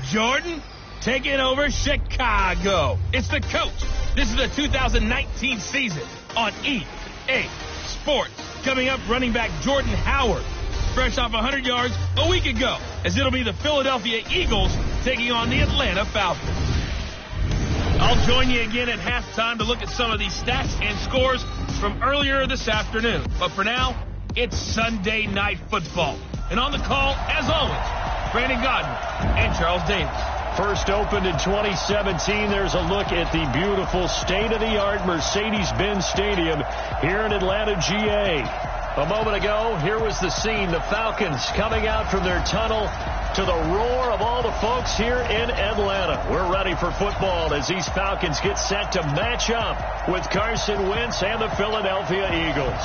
Jordan taking over Chicago. It's the coach. This is the 2019 season on EA Sports. Coming up, running back Jordan Howard, fresh off 100 yards a week ago, as it'll be the Philadelphia Eagles taking on the Atlanta Falcons. I'll join you again at halftime to look at some of these stats and scores from earlier this afternoon. But for now, it's Sunday Night Football. And on the call, as always, Brandon Godden and Charles Davis. First opened in 2017. There's a look at the beautiful state-of-the-art Mercedes-Benz Stadium here in Atlanta, GA. A moment ago, here was the scene. The Falcons coming out from their tunnel to the roar of all the folks here in Atlanta. We're ready for football as these Falcons get set to match up with Carson Wentz and the Philadelphia Eagles.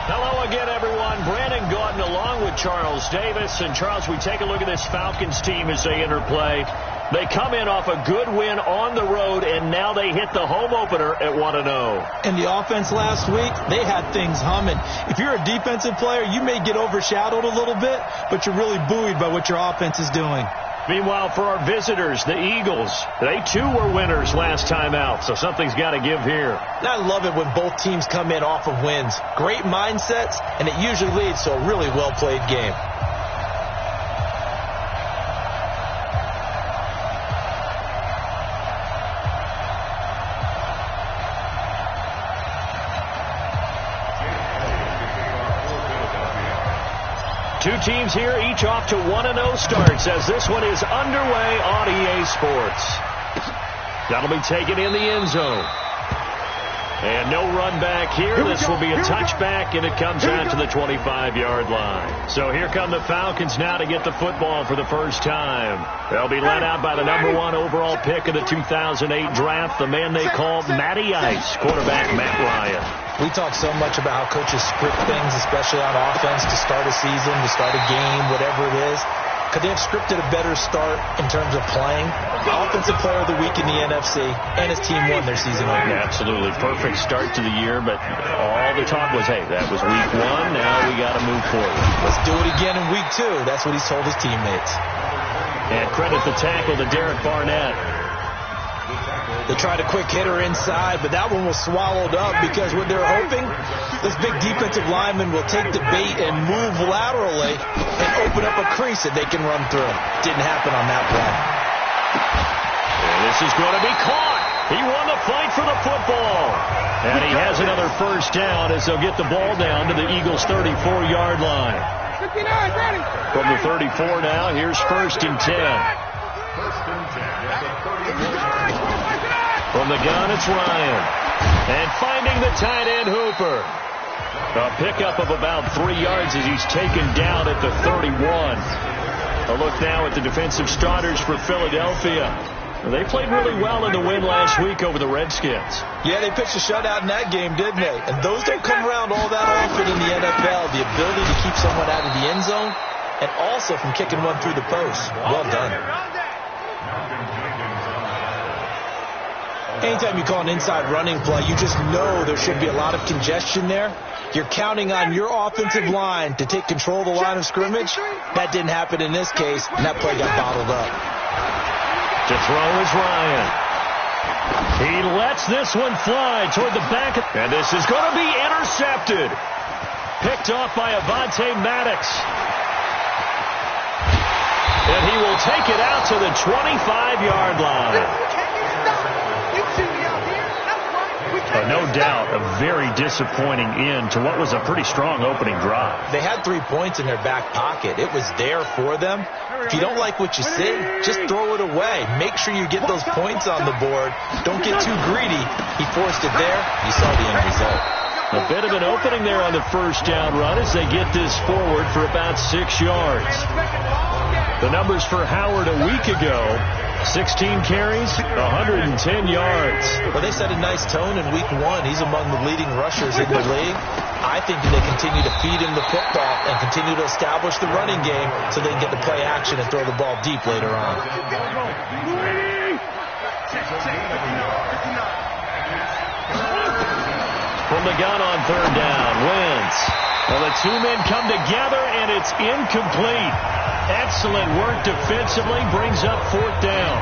Hello again, everyone. Brandon Gaudin along with Charles Davis. And, Charles, we take a look at this Falcons team as they interplay. They come in off a good win on the road, and now they hit the home opener at 1-0. And the offense last week, they had things humming. If you're a defensive player, you may get overshadowed a little bit, but you're really buoyed by what your offense is doing. Meanwhile, for our visitors, the Eagles, they too were winners last time out, so something's got to give here. And I love it when both teams come in off of wins. Great mindsets, and it usually leads to a really well-played game. Two teams here, each off to 1-0 starts as this one is underway on EA Sports. That'll be taken in the end zone. And no run back here. This will be a touchback, and it comes out to the 25-yard line. So here come the Falcons now to get the football for the first time. They'll be led out by the #1 overall pick of the 2008 draft, the man they call Matty Ice, quarterback Matt Ryan. We talk so much about how coaches script things, especially on offense, to start a season, to start a game, whatever it is. Could they have scripted a better start in terms of playing? Offensive player of the week in the NFC, and his team won their season opener. Absolutely. Perfect start to the year, but all the talk was, hey, that was week 1. Now we got to move forward. Let's do it again in week 2. That's what he's told his teammates. And credit the tackle to Derek Barnett. They tried a quick hitter inside, but that one was swallowed up because what they're hoping, this big defensive lineman will take the bait and move laterally and open up a crease that they can run through. Didn't happen on that play. And this is going to be caught. He won the fight for the football. And he has another first down as they'll get the ball down to the Eagles' 34-yard line. From the 34 now, here's 1st and 10. From the gun, it's Ryan. And finding the tight end, Hooper. A pickup of about 3 yards as he's taken down at the 31. A look now at the defensive starters for Philadelphia. They played really well in the win last week over the Redskins. Yeah, they pitched a shutout in that game, didn't they? And those don't come around all that often in the NFL. The ability to keep someone out of the end zone and also from kicking one through the post. Well done. Anytime you call an inside running play, you just know there should be a lot of congestion there. You're counting on your offensive line to take control of the line of scrimmage. That didn't happen in this case, and that play got bottled up. To throw is Ryan. He lets this one fly toward the back. And this is going to be intercepted. Picked off by Avonte Maddox. And he will take it out to the 25-yard line. No doubt a very disappointing end to what was a pretty strong opening drive. They had 3 points in their back pocket. It was there for them. If you don't like what you see, just throw it away. Make sure you get those points on the board. Don't get too greedy. He forced it there. You saw the end result. A bit of an opening there on the first down run as they get this forward for about 6 yards. The numbers for Howard a week ago, 16 carries, 110 yards. Well, they set a nice tone in week 1. He's among the leading rushers in the league. I think that they continue to feed him the football and continue to establish the running game so they can get the play action and throw the ball deep later on. From the gun on 3rd down, Wentz. Well, the 2 men come together, and it's incomplete. That's Excellent work defensively brings up 4th down.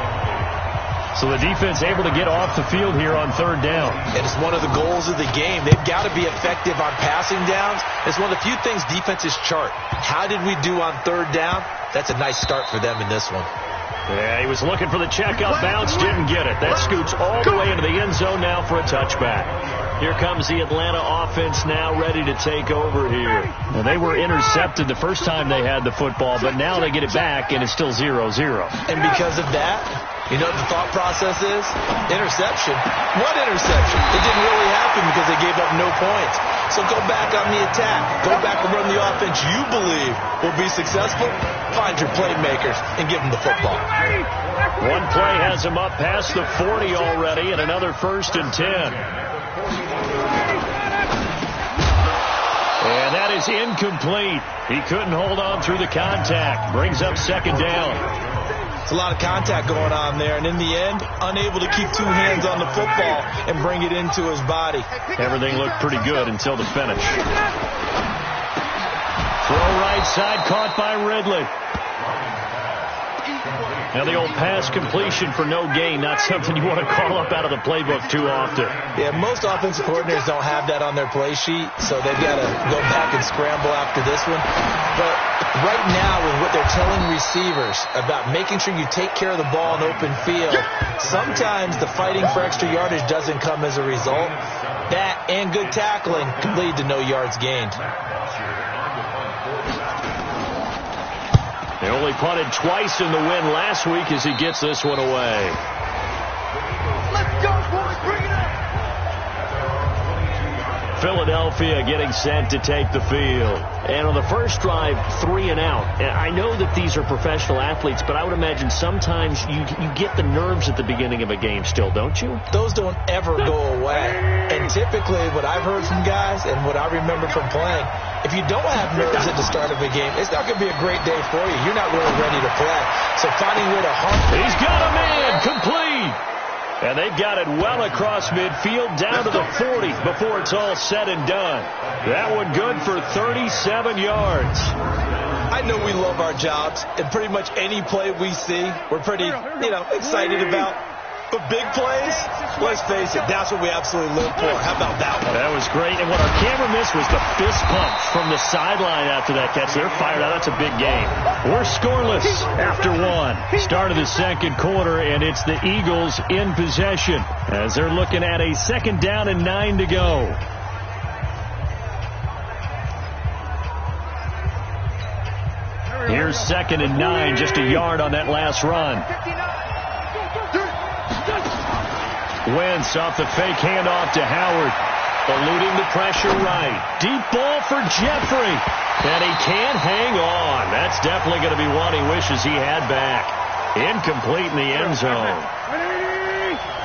So the defense able to get off the field here on 3rd down. And it's one of the goals of the game. They've got to be effective on passing downs. It's one of the few things defenses chart. How did we do on 3rd down? That's a nice start for them in this one. Yeah, he was looking for the checkup bounce, didn't get it. That scoots all the way into the end zone now for a touchback. Here comes the Atlanta offense now ready to take over here. Well, they were intercepted the first time they had the football, but now they get it back, and it's still 0-0. And because of that, you know what the thought process is? Interception. What interception? It didn't really happen because they gave up no points. So go back on the attack. Go back and run the offense you believe will be successful. Find your playmakers and give them the football. One play has him up past the 40 already, and another 1st and 10. And that is incomplete. He couldn't hold on through the contact. Brings up 2nd down. It's a lot of contact going on there, and in the end, unable to keep 2 hands on the football and bring it into his body. Everything looked pretty good until the finish. Throw right side, caught by Ridley. Now the old pass completion for no gain, not something you want to call up out of the playbook too often. Yeah, most offensive coordinators don't have that on their play sheet, so they've got to go back and scramble after this one. But right now, with what they're telling receivers about making sure you take care of the ball in open field, sometimes the fighting for extra yardage doesn't come as a result. That and good tackling can lead to no yards gained. They only punted twice in the win last week as he gets this one away. Let's go, boys. Bring it up. Philadelphia getting set to take the field. And on the first drive, 3 and out. And I know that these are professional athletes, but I would imagine sometimes you get the nerves at the beginning of a game still, don't you? Those don't ever go away. And typically what I've heard from guys and what I remember from playing, if you don't have nerves at the start of a game, it's not going to be a great day for you. You're not really ready to play. So finding a way to hump. He's got a man complete. And they've got it well across midfield down to the 40 before it's all said and done. That one good for 37 yards. I know we love our jobs, and pretty much any play we see, we're pretty, excited about. But big plays, let's face it, that's what we absolutely live for. How about that one? That was great. And what our camera missed was the fist pump from the sideline after that catch. They're fired out. That's a big game. We're scoreless after 1. Start of the 2nd quarter, and it's the Eagles in possession as they're looking at a 2nd down and 9 to go. Here's 2nd and 9, just a yard on that last run. Wentz off the fake handoff to Howard. Eluding the pressure right. Deep ball for Jeffrey. And he can't hang on. That's definitely going to be one he wishes he had back. Incomplete in the end zone.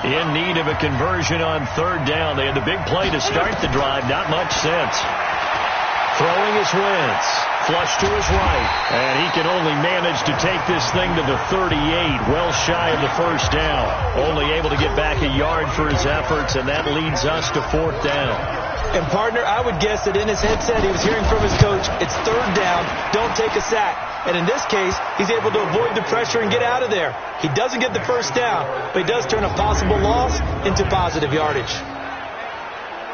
In need of a conversion on 3rd down. They had the big play to start the drive. Not much sense. Throwing his Wentz. Flush to his right. And he can only manage to take this thing to the 38. Well shy of the 1st down. Only able to get back a yard for his efforts, and that leads us to 4th down. And, partner, I would guess that in his headset he was hearing from his coach, it's 3rd down, don't take a sack. And in this case, he's able to avoid the pressure and get out of there. He doesn't get the 1st down, but he does turn a possible loss into positive yardage.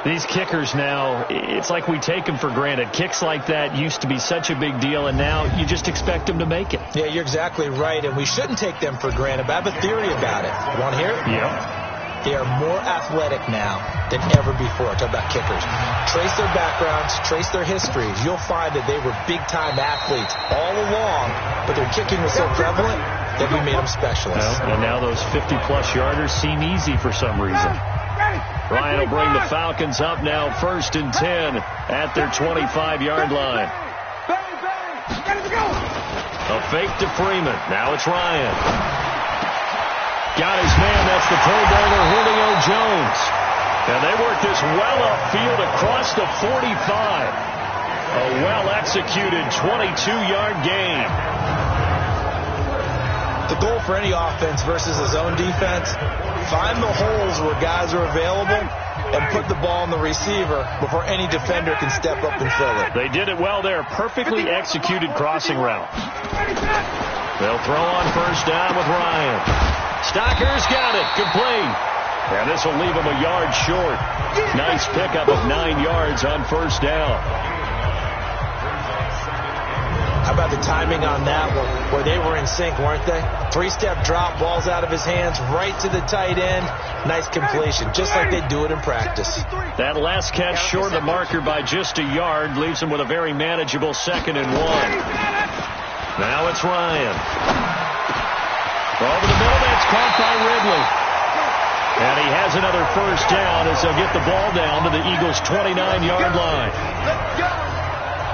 These kickers now, it's like we take them for granted. Kicks like that used to be such a big deal, and now you just expect them to make it. Yeah, you're exactly right, and we shouldn't take them for granted, but I have a theory about it. You want to hear it? Yeah. They are more athletic now than ever before. Talk about kickers. Trace their backgrounds, trace their histories. You'll find that they were big-time athletes all along, but their kicking was so prevalent that we made them specialists. Well, and now those 50-plus yarders seem easy for some reason. Ryan will bring the Falcons up now 1st and 10 at their 25-yard line. A fake to Freeman. Now it's Ryan. Got his man. That's the Pro Bowler Julio Jones. And they work this well upfield across the 45. A well-executed 22-yard gain. The goal for any offense versus his own defense, find the holes where guys are available and put the ball on the receiver before any defender can step up and fill it. They did it well there. Perfectly executed crossing route. They'll throw on first down with Ryan. Stocker's got it. Complete. And this will leave him a yard short. Nice pickup of 9 yards on first down. How about the timing on that one, where they were in sync, weren't they? 3-step drop, ball's out of his hands, right to the tight end. Nice completion, just like they do it in practice. That last catch short of the marker by just a yard leaves him with a very manageable 2nd and 1. Now it's Ryan. Over the middle, that's caught by Ridley. And he has another first down as they'll get the ball down to the Eagles' 29-yard line.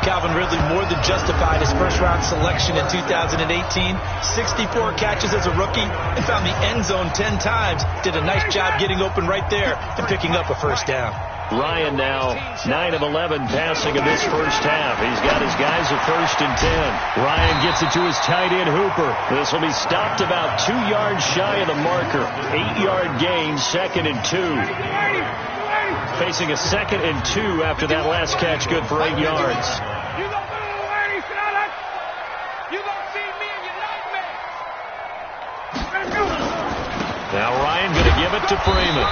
Calvin Ridley more than justified his first-round selection in 2018. 64 catches as a rookie and found the end zone 10 times. Did a nice job getting open right there and picking up a first down. Ryan now 9 of 11 passing in this first half. He's got his guys at 1st and 10. Ryan gets it to his tight end Hooper. This will be stopped about 2 yards shy of the marker. 8-yard gain, 2nd and 2. Facing a 2nd and 2 after that last catch, good for 8 yards. Now Ryan going to give it to Freeman.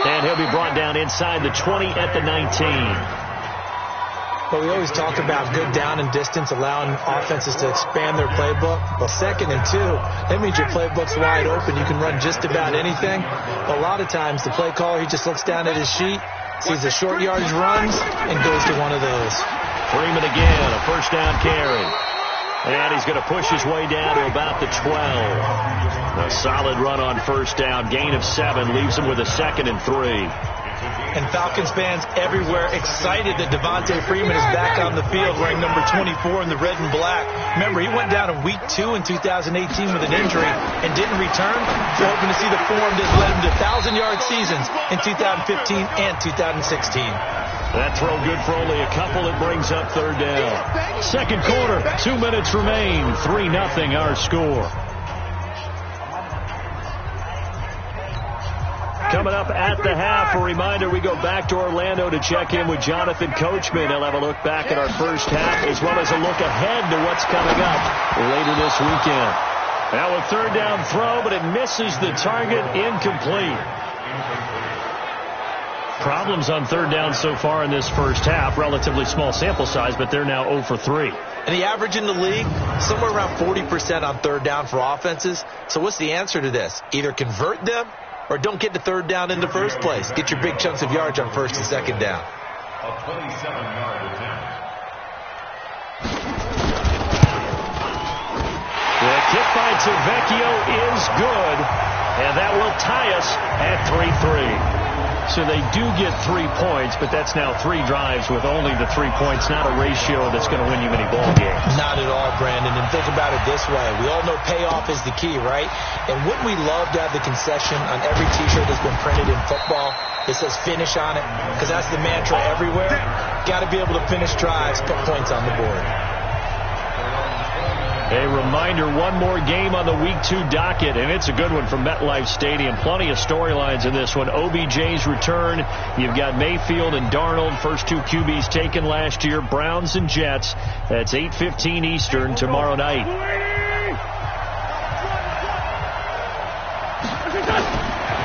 And he'll be brought down inside the 20 at the 19. Well, we always talk about good down and distance, allowing offenses to expand their playbook. Well, 2nd and 2, that means your playbook's wide open. You can run just about anything. A lot of times, the play caller, he just looks down at his sheet, sees the short yardage runs, and goes to one of those. Freeman again, a first down carry. And he's going to push his way down to about the 12. A solid run on first down. Gain of 7 leaves him with a 2nd and 3. And Falcons fans everywhere excited that Devontae Freeman is back on the field wearing number 24 in the red and black. Remember, he went down in week 2 in 2018 with an injury and didn't return. We're hoping to see the form that led him to 1,000-yard seasons in 2015 and 2016. That throw good for only a couple. It brings up 3rd down. Second quarter, 2 minutes remain. 3-0 our score. Coming up at the half, a reminder, we go back to Orlando to check in with Jonathan Coachman. He'll have a look back at our first half as well as a look ahead to what's coming up later this weekend. Now a 3rd down throw, but it misses the target, incomplete. Problems on 3rd down so far in this first half. Relatively small sample size, but they're now 0 for 3. And the average in the league, somewhere around 40% on 3rd down for offenses. So what's the answer to this? Either convert them or don't get to 3rd down in the first place. Get your big chunks of yards on 1st and 2nd down. A 27-yard attempt. The kick by Tavecchio is good, and that will tie us at 3-3. So they do get 3 points, but that's now 3 drives with only the 3 points, not a ratio that's going to win you many ball games. Not at all, Brandon. And think about it this way. We all know payoff is the key, right? And wouldn't we love to have the concession on every T-shirt that's been printed in football that says finish on it? Because that's the mantra everywhere. Got to be able to finish drives, put points on the board. A reminder, one more game on the Week 2 docket, and it's a good one from MetLife Stadium. Plenty of storylines in this one. OBJ's return. You've got Mayfield and Darnold, first 2 QBs taken last year. Browns and Jets. That's 8:15 Eastern tomorrow night.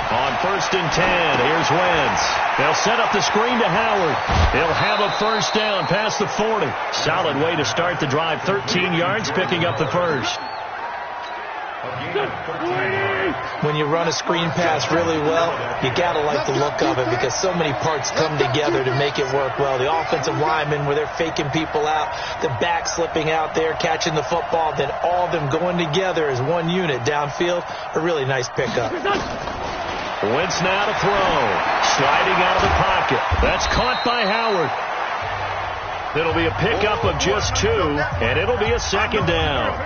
On 1st and 10, here's Wentz. They'll set up the screen to Howard. He'll have a first down past the 40. Solid way to start the drive. 13 yards, picking up the first. When you run a screen pass really well, you got to like the look of it because so many parts come together to make it work well. The offensive linemen, where they're faking people out, the back slipping out there, catching the football, then all of them going together as one unit downfield. A really nice pickup. Wentz now to throw. Sliding out of the pocket. That's caught by Howard. It'll be a pickup of just 2, and it'll be a 2nd down.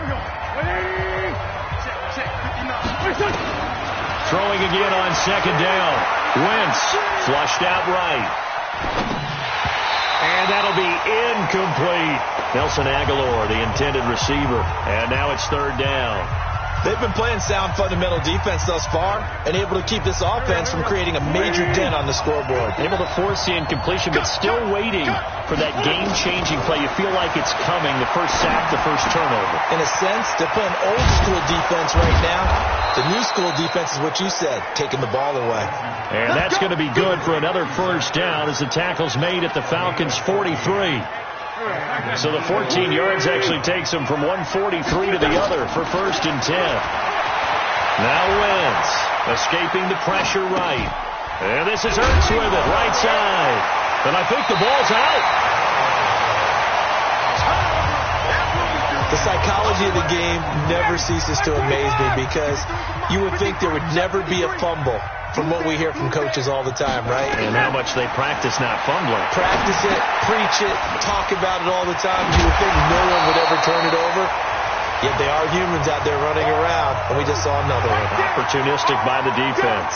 Throwing again on 2nd down. Wentz flushed out right. And that'll be incomplete. Nelson Aguilar, the intended receiver. And now it's 3rd down. They've been playing sound fundamental defense thus far and able to keep this offense from creating a major dent on the scoreboard. Able to force the incompletion, but still waiting for that game-changing play. You feel like it's coming, the first sack, the first turnover. In a sense, they're playing old-school defense right now. The new school defense is what you said, taking the ball away. And that's going to be good for another first down as the tackle's made at the Falcons' 43. So the 14 yards actually takes them from 143 to the other for 1st and 10. Now Wentz escaping the pressure right. And this is Ertz with it, right side. And I think the ball's out. The psychology of the game never ceases to amaze me because you would think there would never be a fumble from what we hear from coaches all the time, right? And how much they practice not fumbling. Practice it, preach it, talk about it all the time. You would think no one would ever turn it over. Yet they are humans out there running around, and we just saw another one. Opportunistic by the defense.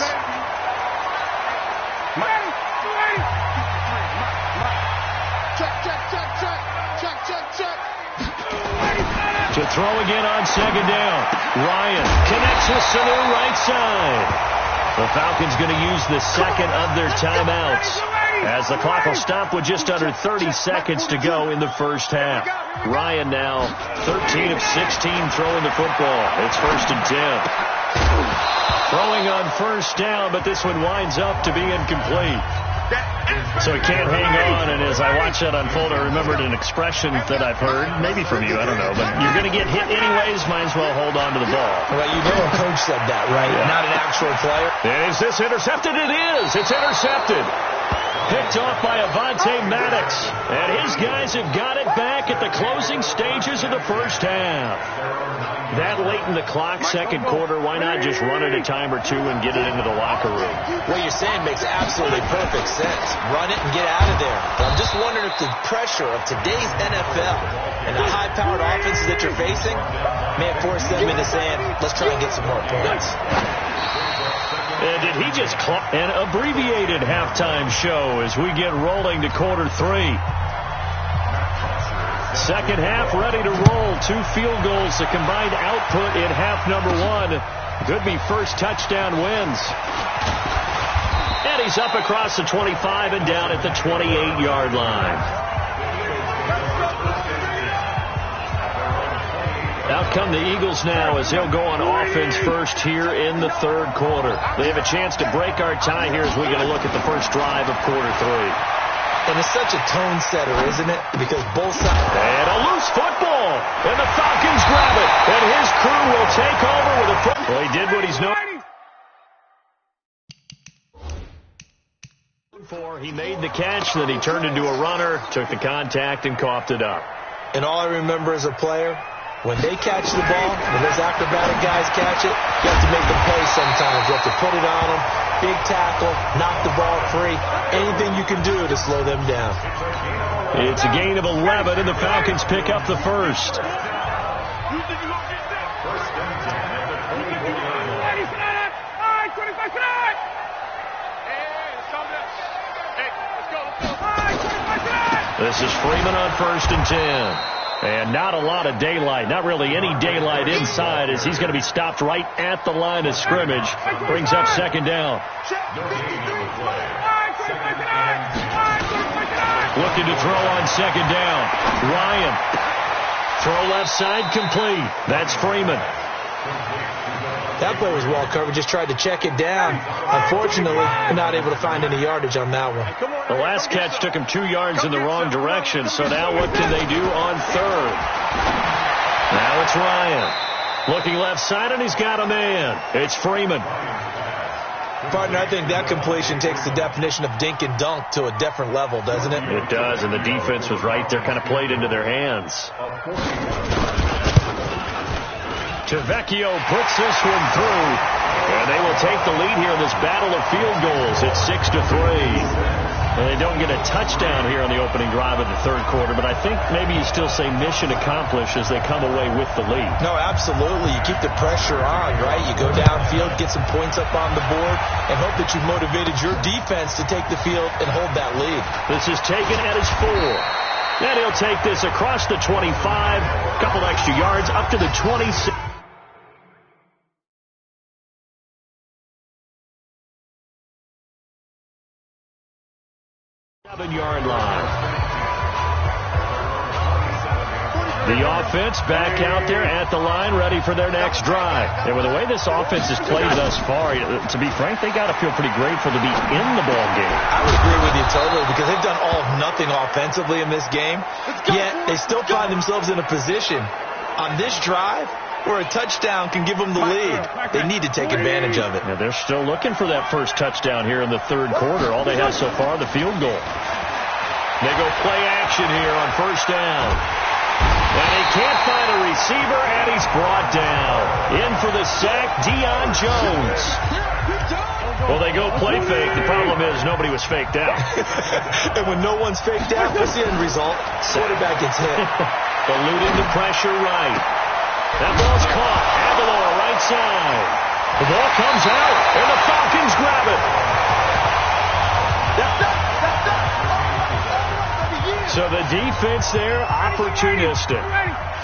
To throw again on 2nd down. Ryan connects with Sanu right side. The Falcons going to use the second of their timeouts as the clock will stop with just under 30 seconds to go in the first half. Ryan now 13 of 16 throwing the football. It's 1st and 10. Throwing on 1st down, but this one winds up to be incomplete. So he can't hang on, and as I watched that unfold, I remembered an expression that I've heard, maybe from you, I don't know, but you're going to get hit anyways, might as well hold on to the ball. Well, you know a coach said that, right? Yeah. Not an actual player. Is this intercepted? It is. It's intercepted. Picked off by Avonte Maddox, and his guys have got it back at the closing stages of the first half. That late in the clock, 2nd quarter, why not just run it a time or two and get it into the locker room? What you're saying makes absolutely perfect sense. Run it and get out of there. But I'm just wondering if the pressure of today's NFL and the high-powered offenses that you're facing may have forced them into saying, let's try and get some more points. And did he just an abbreviated halftime show as we get rolling to quarter 3. Second half ready to roll. 2 field goals, the combined output in half number 1. Could be first touchdown wins. And he's up across the 25 and down at the 28-yard line. Out come the Eagles now as they'll go on offense first here in the 3rd quarter. They have a chance to break our tie here as we get a look at the first drive of quarter 3. And it's such a tone setter, isn't it? Because both sides... And a loose football. And the Falcons grab it. And his crew will take over with a foot. Well, he did what he's known for. He made the catch, then he turned into a runner, took the contact, and coughed it up. And all I remember as a player, when they catch the ball, when those acrobatic guys catch it, you have to make them pay sometimes. You have to put it on them. Big tackle, knock the ball free. Anything you can do to slow them down. It's a gain of 11, and the Falcons pick up the first. This is Freeman on 1st and 10. And not a lot of daylight, not really any daylight inside as he's going to be stopped right at the line of scrimmage. Brings up 2nd down. Looking to throw on 2nd down. Ryan. Throw left side complete. That's Freeman. That play was well covered. Just tried to check it down. Unfortunately, not able to find any yardage on that one. The last catch took him 2 yards in the wrong direction. So now what can they do on 3rd? Now it's Ryan. Looking left side, and he's got a man. It's Freeman. Partner, I think that completion takes the definition of dink and dunk to a different level, doesn't it? It does, and the defense was right there, kind of played into their hands. Tavecchio puts this one through, and they will take the lead here in this battle of field goals. It's 6-3. And they don't get a touchdown here on the opening drive of the 3rd quarter, but I think maybe you still say mission accomplished as they come away with the lead. No, absolutely. You keep the pressure on, right? You go downfield, get some points up on the board, and hope that you've motivated your defense to take the field and hold that lead. This is taken at his 4. And he'll take this across the 25, a couple extra yards, up to the 26. The offense back out there at the line, ready for their next drive. And with the way this offense has played thus far, to be frank, they got to feel pretty grateful to be in the ball game. I would agree with you totally, because they've done all of nothing offensively in this game, yet they still find themselves in a position on this drive where a touchdown can give them the lead. They need to take advantage of it. Yeah, they're still looking for that first touchdown here in the third quarter. All they have so far, the field goal. They go play action here on first down. And he can't find a receiver, and he's brought down. In for the sack, Deion Jones. Well, they go play fake. The problem is nobody was faked out. And when no one's faked out, what's the end result? Quarterback gets hit. Eluding the pressure right. That ball's caught. Aguilar right side. The ball comes out, and the Falcons grab it. So the defense there, opportunistic.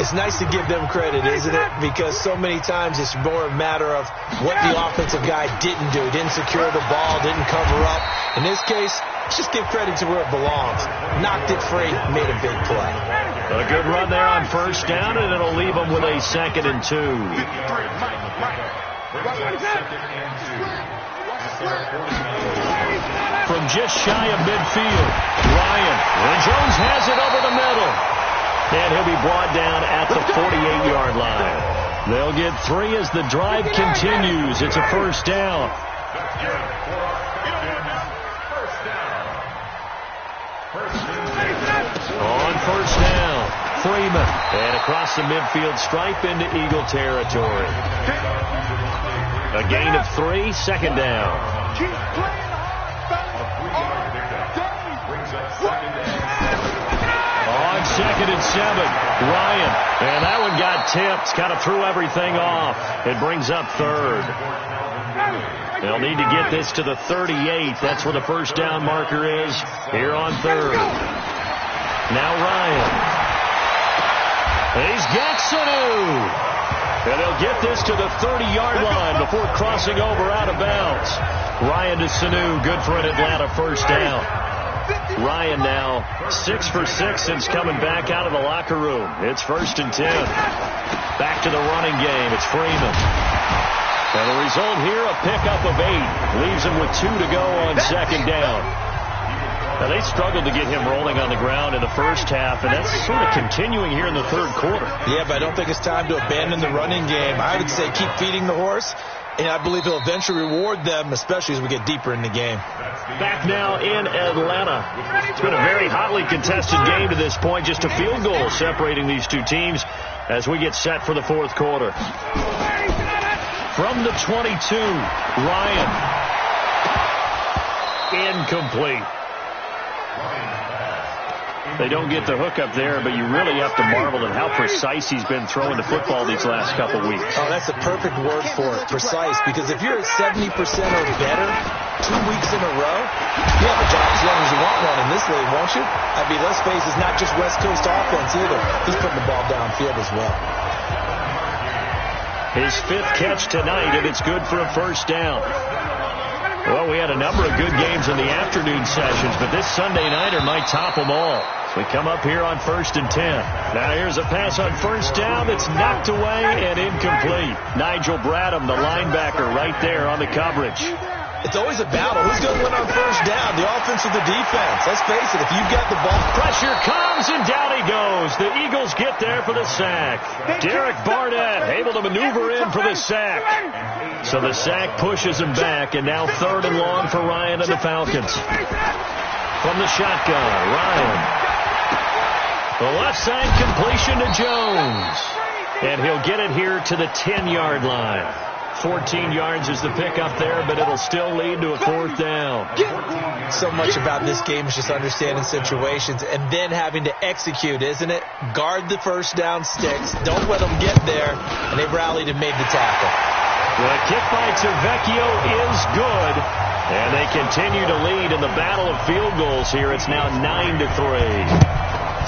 It's nice to give them credit, isn't it? Because so many times it's more a matter of what the offensive guy didn't do. Didn't secure the ball, didn't cover up. In this case, just give credit to where it belongs. Knocked it free, made a big play. A good run there on first down, and it'll leave them with a 2nd and 2. From just shy of midfield, Ryan. And Jones has it over the middle. And he'll be brought down at the 48-yard line. They'll get 3 as the drive continues. It's a first down. On first down, Freeman. And across the midfield stripe into Eagle territory. A gain of 3, 2nd down. On 2nd and 7, Ryan. And that one got tipped. Kind of threw everything off. It brings up 3rd. They'll need to get this to the 38. That's where the first down marker is here on 3rd. Now Ryan. He's got Sanu. And they'll get this to the 30-yard line before crossing over out of bounds. Ryan to Sanu. Good for an Atlanta first down. Ryan now 6 for 6 since coming back out of the locker room. It's 1st and 10. Back to the running game. It's Freeman. And the result here, a pickup of 8. Leaves him with 2 to go on 2nd down. Now, they struggled to get him rolling on the ground in the first half, and that's sort of continuing here in the third quarter. Yeah, but I don't think it's time to abandon the running game. I would say keep feeding the horse, and I believe he'll eventually reward them, especially as we get deeper in the game. Back now in Atlanta. It's been a very hotly contested game to this point. Just a field goal separating these two teams as we get set for the fourth quarter. From the 22, Ryan. Incomplete. They don't get the hook up there, but you really have to marvel at how precise he's been throwing the football these last couple weeks. Oh, that's a perfect word for it, precise, because if you're at 70% or better 2 weeks in a row, you have a job as long as you want one in this league, won't you? I mean, let's face it, it's not just West Coast offense either. He's putting the ball downfield as well. His 5th catch tonight, and it's good for a first down. Well, we had a number of good games in the afternoon sessions, but this Sunday nighter might top them all. So we come up here on 1st and 10. Now here's a pass on first down that's knocked away and incomplete. Nigel Bradham, the linebacker, right there on the coverage. It's always a battle. Who's going to win on first down, the offense or the defense? Let's face it, if you've got the ball. Pressure comes, and down he goes. The Eagles get there for the sack. Derek Barnett able to maneuver in for the sack. So the sack pushes him back, and now 3rd and long for Ryan and the Falcons. From the shotgun, Ryan. The left side completion to Jones. And he'll get it here to the 10-yard line. 14 yards is the pickup there, but it'll still lead to a 4th down. So much about this game is just understanding situations and then having to execute, isn't it? Guard the first down sticks. Don't let them get there. And they rallied and made the tackle. The kick by Tavecchio is good. And they continue to lead in the battle of field goals here. It's now 9-3.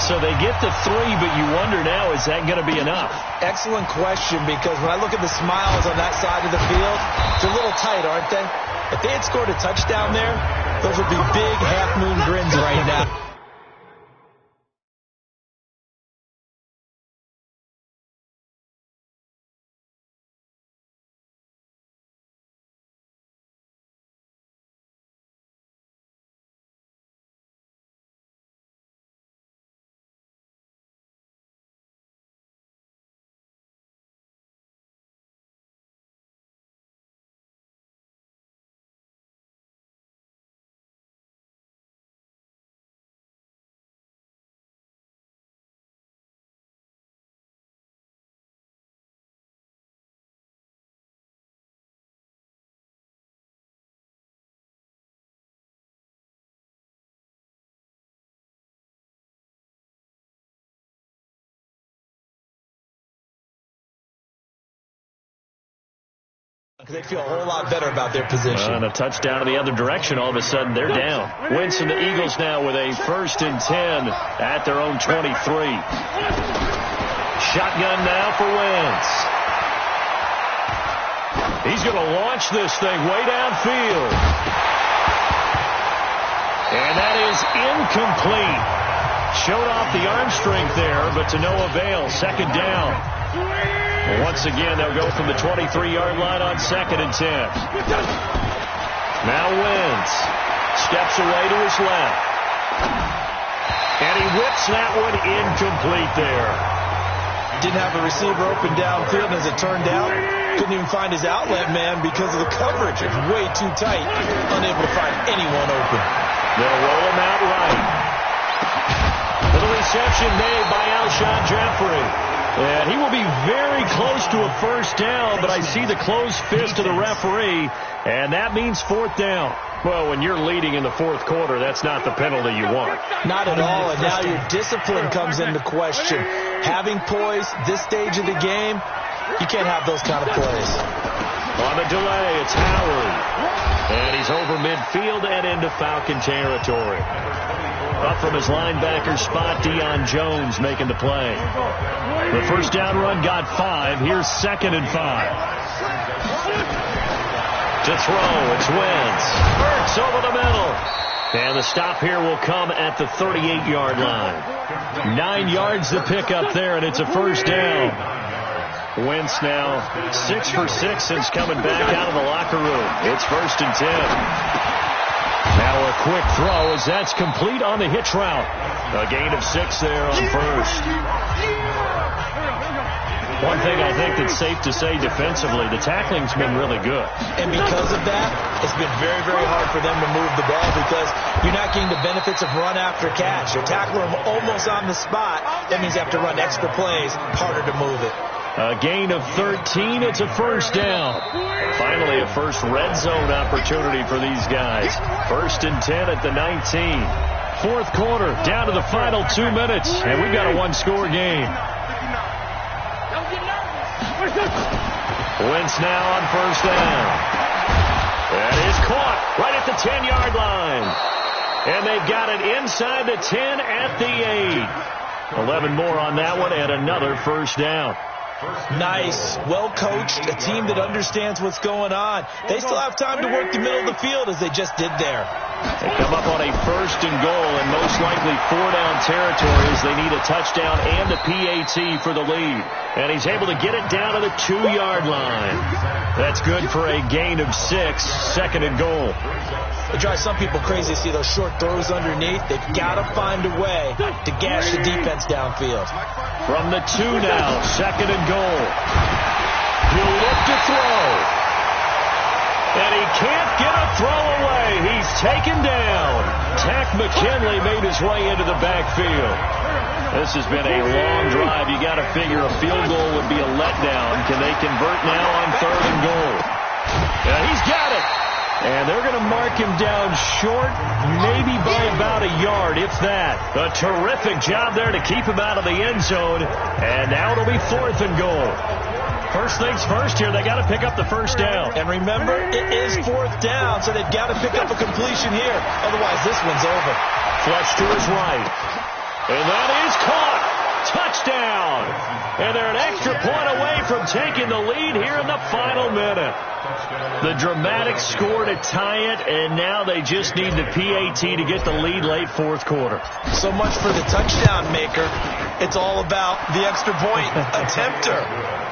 So they get the 3, but you wonder now, is that going to be enough? Excellent question, because when I look at the smiles on that side of the field, they're a little tight, aren't they? If they had scored a touchdown there, those would be big half-moon grins right now. They feel a whole lot better about their position. And a touchdown in the other direction, all of a sudden they're down. Wentz and the Eagles now with a 1st and 10 at their own 23. Shotgun now for Wentz. He's going to launch this thing way downfield. And that is incomplete. Showed off the arm strength there, but to no avail. 2nd down. Once again, they'll go from the 23-yard line on 2nd and 10. Now Wentz steps away to his left. And he whips that one incomplete there. Didn't have a receiver open downfield, and as it turned out, couldn't even find his outlet man because of the coverage. It's way too tight, unable to find anyone open. They'll roll him out right. The reception made by Alshon Jeffrey. And he will be very close to a 1st down, but I see the closed fist of the referee, and that means 4th down. Well, when you're leading in the 4th quarter, that's not the penalty you want. Not at all, and now your discipline comes into question. Having poise this stage of the game, you can't have those kind of plays. On the delay, it's Howard. And he's over midfield and into Falcon territory. Up from his linebacker spot, Deion Jones making the play. The 1st down run got 5. Here's 2nd and 5. To throw, it's Wentz. Burks over the middle. And the stop here will come at the 38-yard line. 9 yards to pick up there, and it's a 1st down. Wentz now 6 for 6 since coming back out of the locker room. It's 1st and 10. Now a quick throw as that's complete on the hitch route. A gain of 6 there on 1st. One thing I think that's safe to say defensively, the tackling's been really good. And because of that, it's been very, very hard for them to move the ball because you're not getting the benefits of run after catch. You're tackling them almost on the spot. That means you have to run extra plays, harder to move it. A gain of 13. It's a 1st down. Finally, a first red zone opportunity for these guys. 1st and 10 at the 19. 4th quarter, down to the final 2 minutes, and we've got a 1-score game. Wentz now on 1st down. That is caught right at the 10-yard line. And they've got it inside the 10 at the 8. 11 more on that one and another 1st down. Nice, well-coached, a team that understands what's going on. They still have time to work the middle of the field as they just did there. They come up on a 1st and goal and most likely 4-down territory as they need a touchdown and a PAT for the lead. And he's able to get it down to the 2-yard line. That's good for a gain of 6, 2nd and goal. It drives some people crazy to see those short throws underneath. They've got to find a way to gash the defense downfield. From the 2 now, 2nd and goal. He'll look to throw. And he can't get a throw away. He's taken down. Tack McKinley made his way into the backfield. This has been a long drive. You got to figure a field goal would be a letdown. Can they convert now on 3rd and goal? Yeah, he's got it. And they're going to mark him down short, maybe by about a yard, if that. A terrific job there to keep him out of the end zone. And now it'll be 4th and goal. First things first here, they got to pick up the 1st down. And remember, it is 4th down, so they've got to pick up a completion here. Otherwise, this one's over. Flush to his right. And that is caught. Touchdown. And they're an extra point away from taking the lead here in the final minute. The dramatic score to tie it, and now they just need the PAT to get the lead late 4th quarter. So much for the touchdown maker. It's all about the extra point attempter.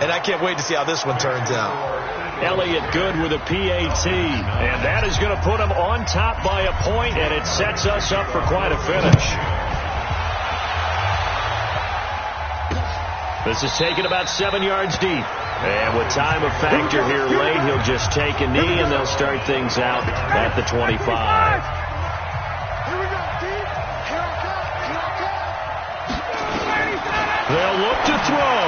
And I can't wait to see how this one turns out. Elliott good with a PAT, and that is going to put him on top by a point, and it sets us up for quite a finish. This is taken about 7 yards deep. And with time of factor here late, he'll just take a knee, and they'll start things out at the 25. They'll look to throw.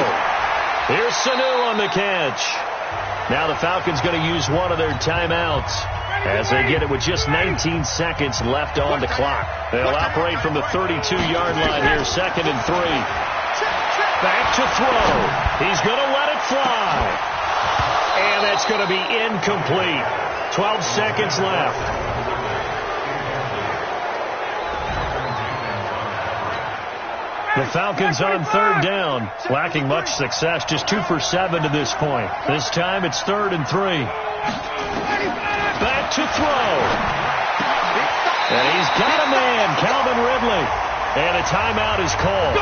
Here's Sanu on the catch. Now the Falcons going to use one of their timeouts as they get it with just 19 seconds left on the clock. They'll operate from the 32-yard line here, 2nd and 3. Back to throw. He's going to let it fly. And that's It's going to be incomplete. 12 seconds left. The Falcons on third down, lacking much success, just 2 for 7 to this point. This time it's 3rd and 3. Back to throw. And he's got a man, Calvin Ridley. And a timeout is called.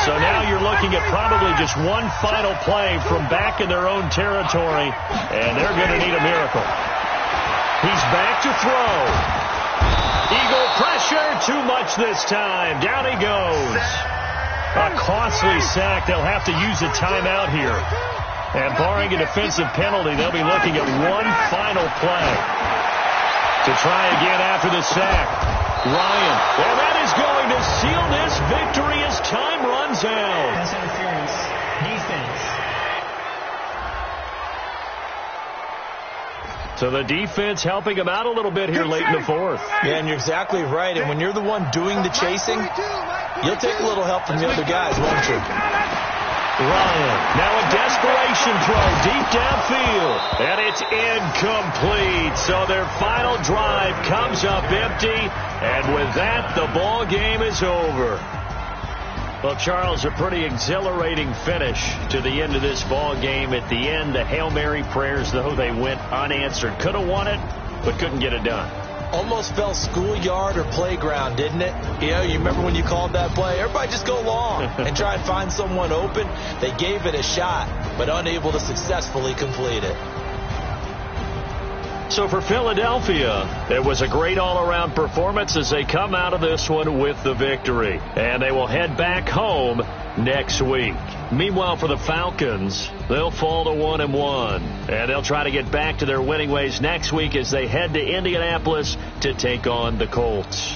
So now you're looking at probably just one final play from back in their own territory, and they're going to need a miracle. He's back to throw. Eagle pressure, too much this time. Down he goes. A costly sack. They'll have to use a timeout here. And barring a defensive penalty, they'll be looking at one final play to try again after the sack. Ryan, and that is going to seal this victory as time runs out. Pass interference. Defense. So the defense helping him out a little bit here late in the fourth. Yeah, and you're exactly right. And when you're the one doing the chasing, you'll take a little help from the other guys, won't you? Ryan, now a desperation throw deep downfield, and it's incomplete. So their final drive comes up empty, and with that, the ball game is over. Well, Charles, a pretty exhilarating finish to the end of this ball game. At the end, the Hail Mary prayers, though, they went unanswered. Could have won it, but couldn't get it done. Almost felt schoolyard or playground, didn't it? You know, you remember when you called that play? Everybody just go long and try and find someone open. They gave it a shot, but unable to successfully complete it. So for Philadelphia, it was a great all-around performance as they come out of this one with the victory. And they will head back home next week. Meanwhile, for the Falcons, they'll fall to 1-1. And they'll try to get back to their winning ways next week as they head to Indianapolis to take on the Colts.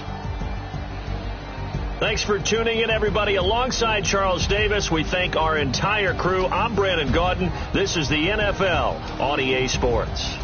Thanks for tuning in, everybody. Alongside Charles Davis, we thank our entire crew. I'm Brandon Gaudin. This is the NFL on EA Sports.